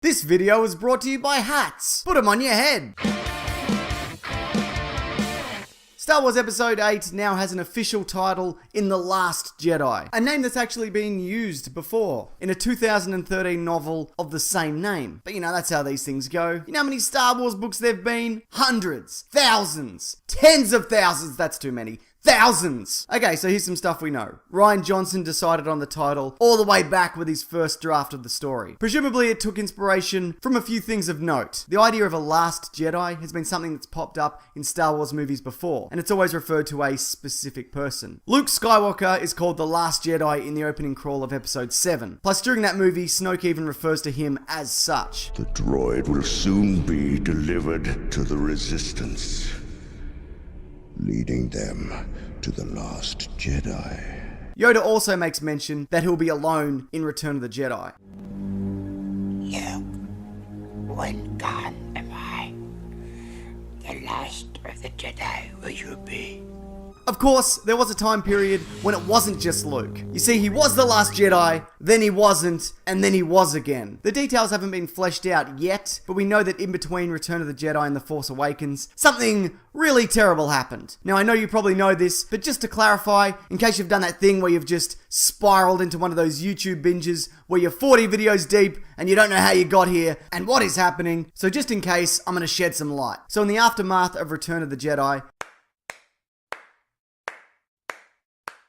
This video is brought to you by hats. Put them on your head. Star Wars Episode 8 now has an official title in The Last Jedi, a name that's actually been used before in a 2013 novel of the same name. But you know, that's how these things go. You know how many Star Wars books there've been? Hundreds, thousands, tens of thousands, that's too many. Thousands! Okay, so here's some stuff we know. Rian Johnson decided on the title all the way back with his first draft of the story. Presumably it took inspiration from a few things of note. The idea of a Last Jedi has been something that's popped up in Star Wars movies before, and it's always referred to a specific person. Luke Skywalker is called the Last Jedi in the opening crawl of Episode 7. Plus, during that movie, Snoke even refers to him as such. The droid will soon be delivered to the Resistance, leading them to the Last Jedi. Yoda also makes mention that he'll be alone in Return of the Jedi. Luke, when gone am I? The last of the Jedi will you be? Of course, there was a time period when it wasn't just Luke. You see, he was the Last Jedi, then he wasn't, and then he was again. The details haven't been fleshed out yet, but we know that in between Return of the Jedi and The Force Awakens, something really terrible happened. Now, I know you probably know this, but just to clarify, in case you've done that thing where you've just spiraled into one of those YouTube binges where you're 40 videos deep and you don't know how you got here and what is happening, so just in case, I'm going to shed some light. So in the aftermath of Return of the Jedi,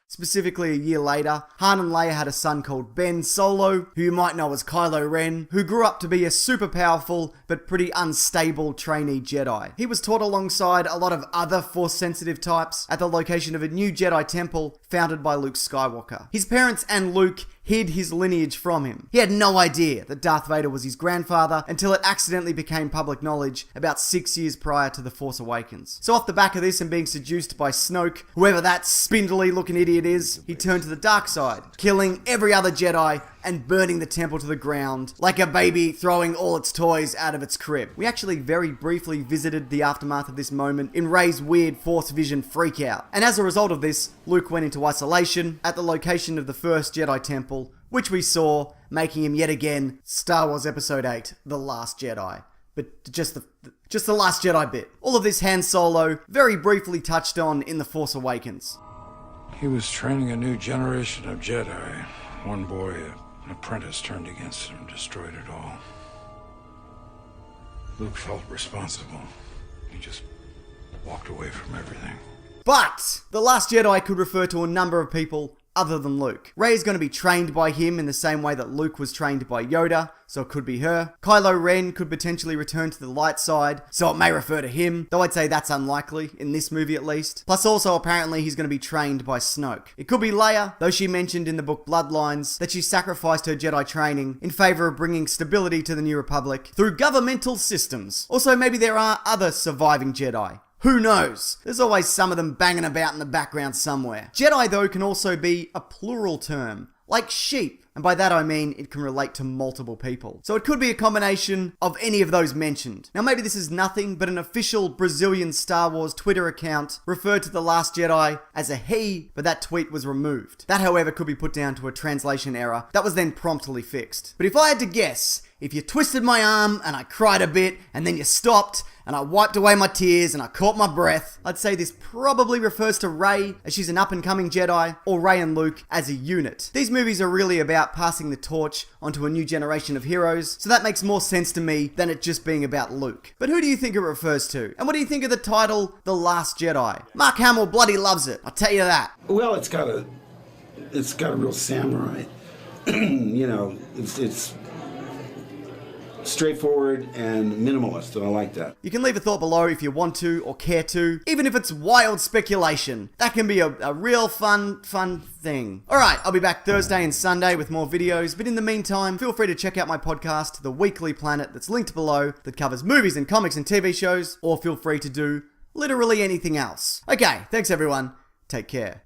specifically a year later, Han and Leia had a son called Ben Solo, who you might know as Kylo Ren, who grew up to be a super powerful but pretty unstable trainee Jedi. He was taught alongside a lot of other Force-sensitive types at the location of a new Jedi temple founded by Luke Skywalker. His parents and Luke hid his lineage from him. He had no idea that Darth Vader was his grandfather until it accidentally became public knowledge about 6 years prior to The Force Awakens. So off the back of this and being seduced by Snoke, whoever that spindly looking idiot is, he turned to the dark side, killing every other Jedi and burning the temple to the ground like a baby throwing all its toys out of its crib. We actually very briefly visited the aftermath of this moment in Rey's weird Force vision freakout. And as a result of this, Luke went into isolation at the location of the first Jedi temple, which we saw, making him yet again Star Wars Episode 8, The Last Jedi. But just the Last Jedi bit. All of this Han Solo very briefly touched on in The Force Awakens. He was training a new generation of Jedi. One boy, an apprentice, turned against him and destroyed it all. Luke felt responsible. He just walked away from everything. But The Last Jedi could refer to a number of people other than Luke. Rey is going to be trained by him in the same way that Luke was trained by Yoda, so it could be her. Kylo Ren could potentially return to the light side, so it may refer to him, though I'd say that's unlikely, in this movie at least. Plus also apparently he's going to be trained by Snoke. It could be Leia, though she mentioned in the book Bloodlines that she sacrificed her Jedi training in favour of bringing stability to the New Republic through governmental systems. Also, maybe there are other surviving Jedi. Who knows? There's always some of them banging about in the background somewhere. Jedi, though, can also be a plural term, like sheep. And by that I mean it can relate to multiple people. So it could be a combination of any of those mentioned. Now maybe this is nothing, but an official Brazilian Star Wars Twitter account referred to The Last Jedi as a he, but that tweet was removed. That, however, could be put down to a translation error that was then promptly fixed. But if I had to guess, if you twisted my arm and I cried a bit and then you stopped and I wiped away my tears and I caught my breath, I'd say this probably refers to Rey as she's an up-and-coming Jedi, or Rey and Luke as a unit. These movies are really about passing the torch onto a new generation of heroes, so that makes more sense to me than it just being about Luke. But who do you think it refers to? And what do you think of the title, The Last Jedi? Mark Hamill bloody loves it, I'll tell you that. Well, it's got a real samurai, you know, it's straightforward and minimalist, and I like that. You can leave a thought below if you want to or care to, even if it's wild speculation. That can be a real fun thing. Alright, I'll be back Thursday and Sunday with more videos, but in the meantime, feel free to check out my podcast, The Weekly Planet, that's linked below, that covers movies and comics and TV shows, or feel free to do literally anything else. Okay, thanks everyone. Take care.